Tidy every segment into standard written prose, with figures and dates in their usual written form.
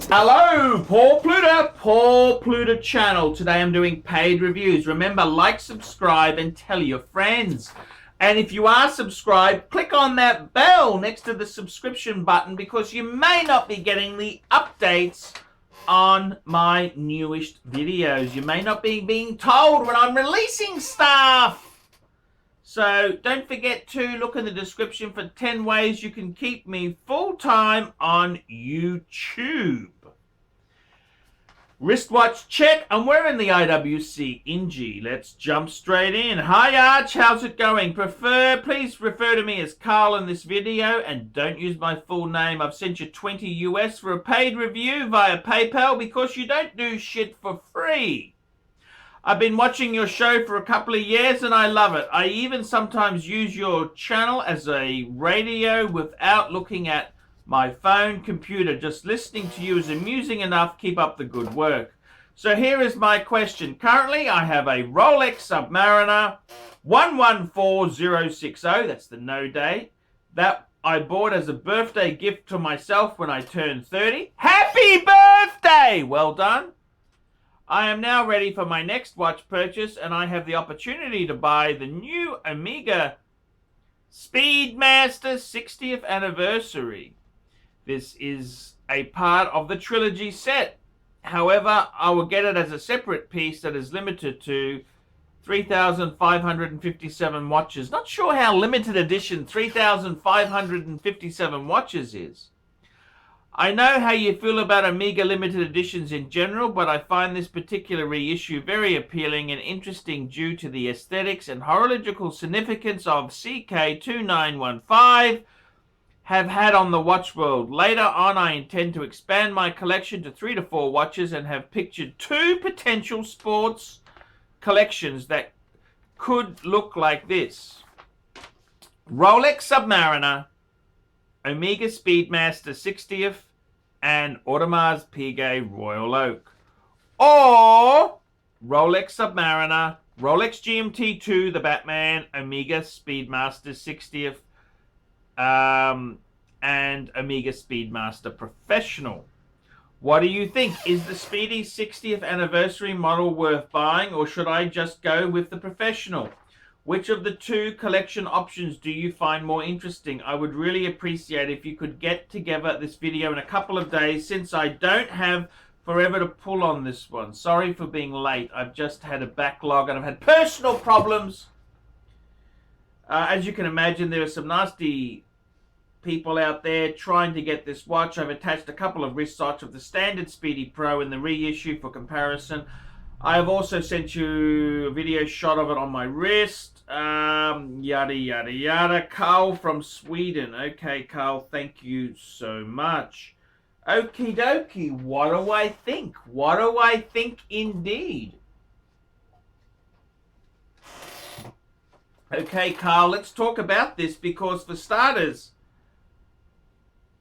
Hello, Paul Pluta channel. Today I'm doing paid reviews. Remember, like, subscribe, and tell your friends. And if you are subscribed, click on that bell next to the subscription button because you may not be getting the updates on my newest videos. You may not be being told when I'm releasing stuff. So don't forget to look in the description for 10 ways you can keep me full-time on YouTube. Wristwatch check. I'm wearing the IWC Ingy. Let's jump straight in. Hi Arch, how's it going? Please refer to me as Carl in this video and don't use my full name. I've sent you 20 US for a paid review via PayPal because you don't do shit for free. I've been watching your show for a couple of years and I love it. I even sometimes use your channel as a radio without looking at my phone, computer. Just listening to you is amusing enough. Keep up the good work. So here is my question. Currently, I have a Rolex Submariner 114060. That's the no date. That I bought as a birthday gift to myself when I turned 30. Happy birthday! Well done. I am now ready for my next watch purchase and I have the opportunity to buy the new Omega Speedmaster 60th anniversary. This is a part of the trilogy set. However, I will get it as a separate piece that is limited to 3,557 watches. Not sure how limited edition 3,557 watches is. I know how you feel about Omega limited editions in general, but I find this particular reissue very appealing and interesting due to the aesthetics and horological significance of CK2915 have had on the watch world. Later on, I intend to expand my collection to 3 to 4 watches and have pictured 2 potential sports collections that could look like this. Rolex Submariner, Omega Speedmaster 60th, and Audemars Piguet Royal Oak. Or Rolex Submariner, Rolex GMT2, the Batman, Omega Speedmaster 60th, and Omega Speedmaster Professional. What do you think? Is the Speedy 60th anniversary model worth buying, or should I just go with the Professional? Which of the 2 collection options do you find more interesting? I would really appreciate if you could get together this video in a couple of days since I don't have forever to pull on this one. Sorry for being late. I've just had a backlog and I've had personal problems. As you can imagine, there are some nasty people out there trying to get this watch. I've attached a couple of wrist shots of the standard Speedy Pro in the reissue for comparison. I have also sent you a video shot of it on my wrist. Yada, yada, yada. Carl from Sweden. Okay, Carl, thank you so much. Okie dokie. What do I think? What do I think indeed? Okay, Carl, let's talk about this because for starters,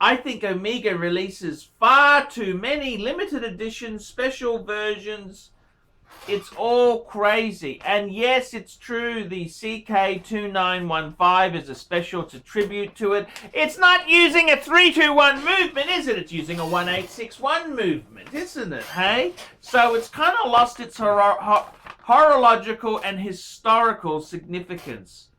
I think Omega releases far too many limited edition special versions. It's all crazy. And yes, it's true, the CK2915 is a special to tribute to it. It's not using a 321 movement, is it? It's using a 1861 movement, isn't it, hey? So it's kind of lost its horological and historical significance.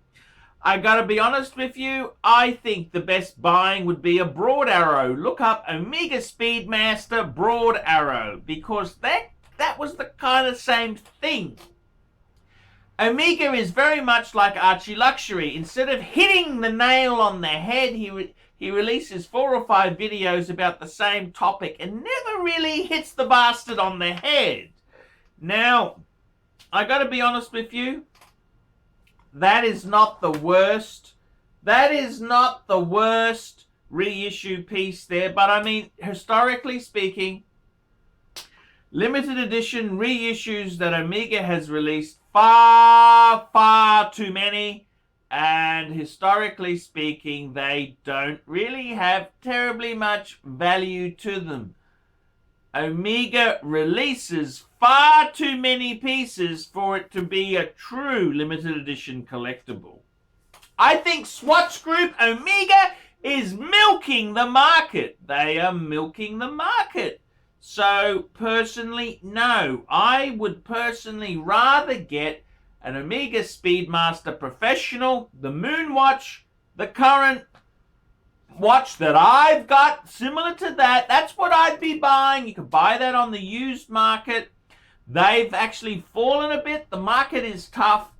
I gotta be honest with you, I think the best buying would be a broad arrow. Look up Omega Speedmaster broad arrow because that was the kind of same thing. Omega is very much like Archie Luxury. Instead of hitting the nail on the head, he releases 4 or 5 videos about the same topic and never really hits the bastard on the head. Now, I gotta be honest with you, that is not the worst. That is not the worst reissue piece there, but I mean, historically speaking, limited edition reissues that Omega has released far too many, and historically speaking, they don't really have terribly much value to them. Omega releases far too many pieces for it to be a true limited edition collectible. I think Swatch Group Omega is milking the market. They are milking the market. So personally, no. I would personally rather get an Omega Speedmaster Professional, the Moon watch, the current watch that I've got, similar to that. That's what I'd be buying. You can buy that on the used market. They've actually fallen a bit. The market is tough.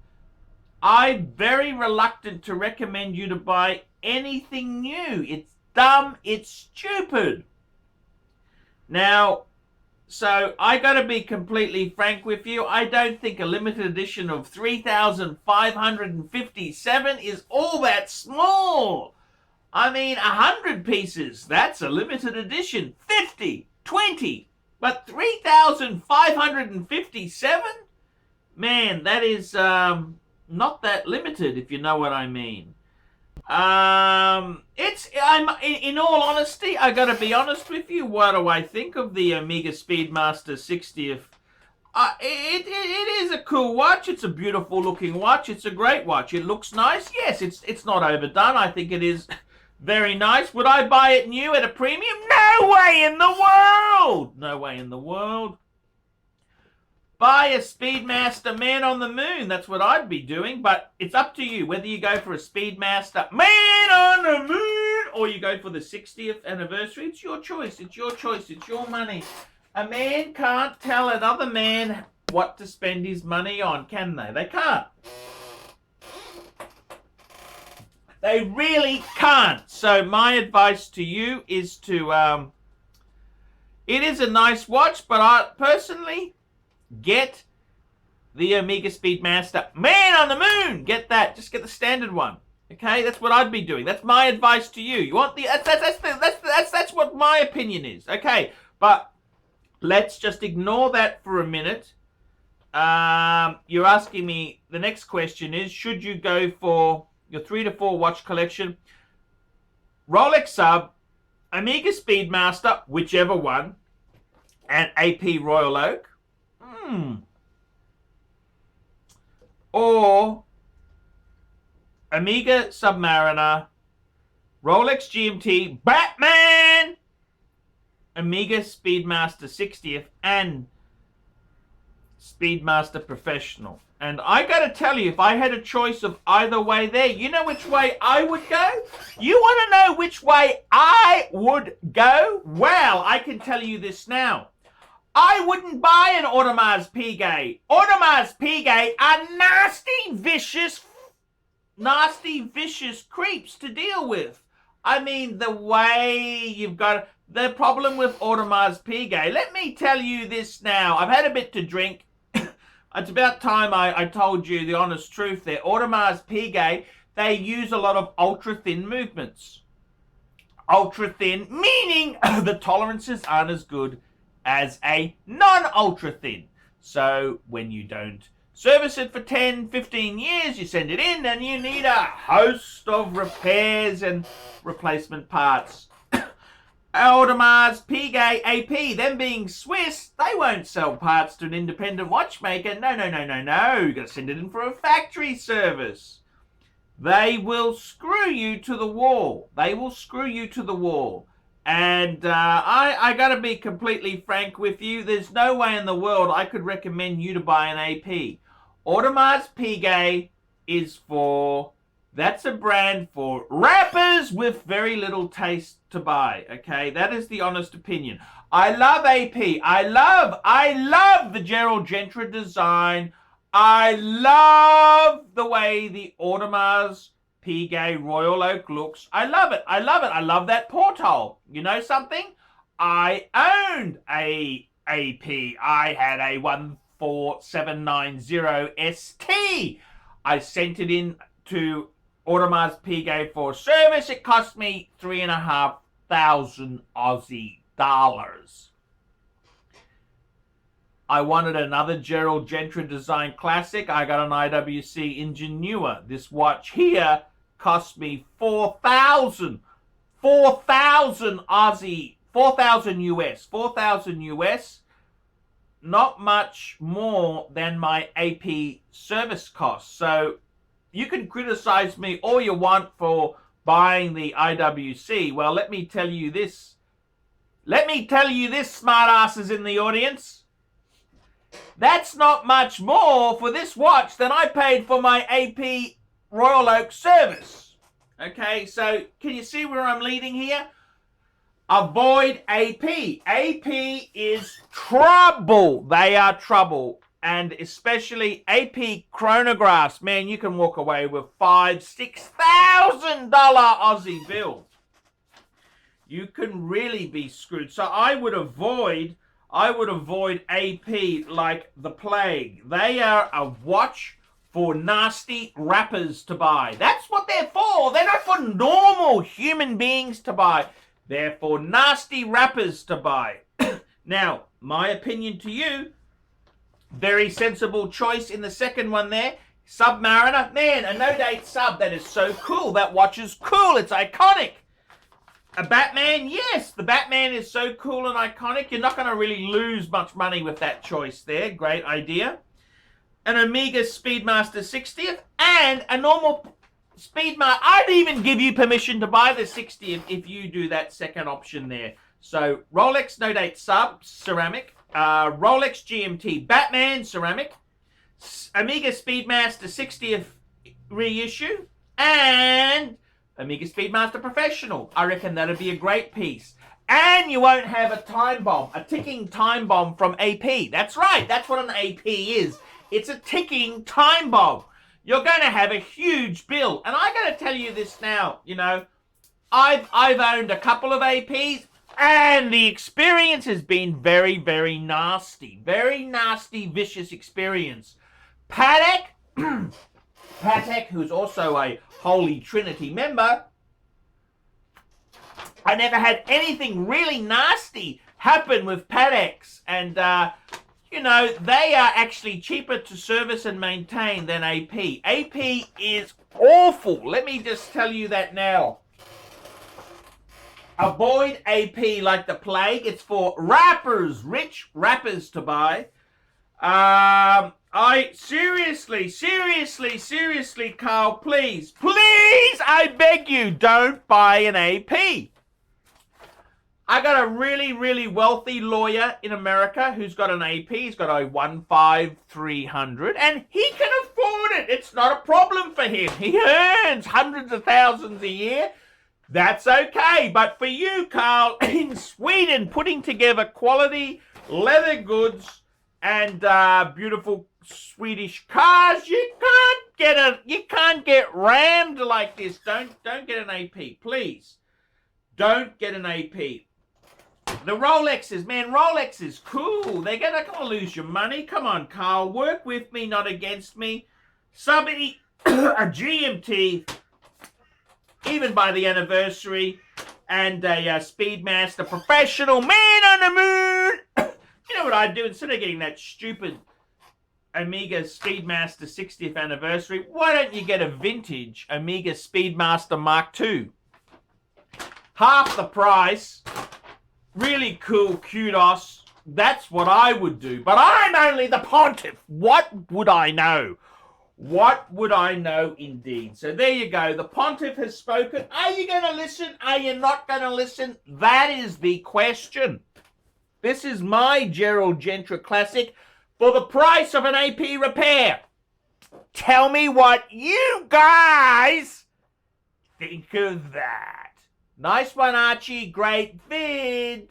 I'm very reluctant to recommend you to buy anything new. It's dumb. It's stupid. Now, so I got to be completely frank with you. I don't think a limited edition of 3,557 is all that small. I mean, 100 pieces, that's a limited edition. 50, 20, but 3,557? Man, that is not that limited, if you know what I mean. I'm in all honesty, I gotta be honest with you. What do I think of the Omega Speedmaster 60th? It is a cool watch. It's a beautiful looking watch. It's a great watch. It looks nice. Yes, it's not overdone. I think it is very nice. Would I buy it new at a premium? No way in the world. No way in the world. Buy a Speedmaster Man on the Moon. That's what I'd be doing, but it's up to you whether you go for a Speedmaster Man on the Moon or you go for the 60th anniversary. It's your choice. It's your choice. It's your money. A man can't tell another man what to spend his money on, can they? They can't. They really can't. So my advice to you is to, it is a nice watch, but I personally, get the Omega Speedmaster Man on the Moon. Get that. Just get the standard one. Okay, that's what I'd be doing. That's my advice to you. You want the that's what my opinion is. Okay, but let's just ignore that for a minute. You're asking me. The next question is: should you go for your 3 to 4 watch collection? Rolex Sub, Omega Speedmaster, whichever one, and AP Royal Oak. Or Omega Submariner, Rolex GMT, Batman, Omega Speedmaster 60th, and Speedmaster Professional. And I gotta tell you, if I had a choice of either way there, you know which way I would go? You want to know which way I would go? Well, I can tell you this now. I wouldn't buy an Audemars Piguet. Audemars Piguet are nasty, vicious creeps to deal with. I mean, the way you've got the problem with Audemars Piguet. Let me tell you this now. I've had a bit to drink. It's about time I told you the honest truth there. Audemars Piguet, they use a lot of ultra-thin movements. Ultra-thin, meaning the tolerances aren't as good as a non-ultra thin. So when you don't service it for 10, 15 years, you send it in and you need a host of repairs and replacement parts. Audemars Piguet AP, them being Swiss, they won't sell parts to an independent watchmaker. No. You've got to send it in for a factory service. They will screw you to the wall. And I got to be completely frank with you. There's no way in the world I could recommend you to buy an AP. Audemars Piguet is that's a brand for rappers with very little taste to buy. Okay, that is the honest opinion. I love AP. I love the Gerald Gentry design. I love the way the Audemars Piguet Royal Oak looks. I love it. I love that porthole. You know something? I owned a AP. I had a 14790 ST. I sent it in to Audemars Piguet for service. It cost me 3,500 Aussie dollars. I wanted another Gerald Gentry design classic. I got an IWC Ingenua. This watch here cost me 4,000 Aussie, 4,000 US. Not much more than my AP service cost. So you can criticize me all you want for buying the IWC. Well, let me tell you this. let me tell you this, smartasses in the audience. That's not much more for this watch than I paid for my AP Royal Oak service. Okay, so can you see where I'm leading here? Avoid AP. AP is trouble. They are trouble. And especially AP chronographs. Man, you can walk away with $5,000-$6,000 Aussie bills. You can really be screwed. So I would avoid AP like the plague. They are a watch for nasty rappers to buy. That's what they're for. They're not for normal human beings to buy. They're for nasty rappers to buy. Now, my opinion to you, very sensible choice in the second one there. Submariner. Man, a no-date sub. That is so cool. That watch is cool. It's iconic. A Batman, yes, the Batman is so cool and iconic. You're not going to really lose much money with that choice there. Great idea. An Omega Speedmaster 60th and a normal Speedmaster. I'd even give you permission to buy the 60th if you do that second option there. So Rolex No Date Sub, ceramic. Rolex GMT Batman, ceramic. Omega Speedmaster 60th reissue. And Omega Speedmaster Professional. I reckon that'd be a great piece. And you won't have a time bomb, a ticking time bomb from AP. That's right, that's what an AP is. It's a ticking time bomb. You're going to have a huge bill. And I got to tell you this now, you know, I've owned a couple of APs and the experience has been very, very nasty. Very nasty, vicious experience. Patek, who's also a Holy Trinity member, I never had anything really nasty happen with Pateks. And, you know, they are actually cheaper to service and maintain than AP. AP is awful. Let me just tell you that now. Avoid AP like the plague. It's for rappers, rich rappers to buy. I seriously, Carl, please, I beg you, don't buy an AP. I got a really, really wealthy lawyer in America who's got an AP. He's got a 15300 and he can afford it. It's not a problem for him. He earns hundreds of thousands a year. That's okay. But for you, Carl, in Sweden, putting together quality leather goods and beautiful Swedish cars, you can't get rammed like this. Don't get an AP, please. Don't get an AP. The Rolexes, man, Rolex is cool. They're not going to lose your money. Come on, Carl, work with me, not against me. Somebody, a GMT, even by the anniversary, and a Speedmaster Professional, man on the moon. You know what I'd do? Instead of getting that stupid Omega Speedmaster 60th anniversary, why don't you get a vintage Omega Speedmaster Mark II? Half the price. Really cool kudos. That's what I would do. But I'm only the pontiff. What would I know? What would I know indeed? So there you go. The pontiff has spoken. Are you going to listen? Are you not going to listen? That is the question. This is my Gerald Gentry Classic for the price of an AP repair. Tell me what you guys think of that. Nice one, Archie. Great vid.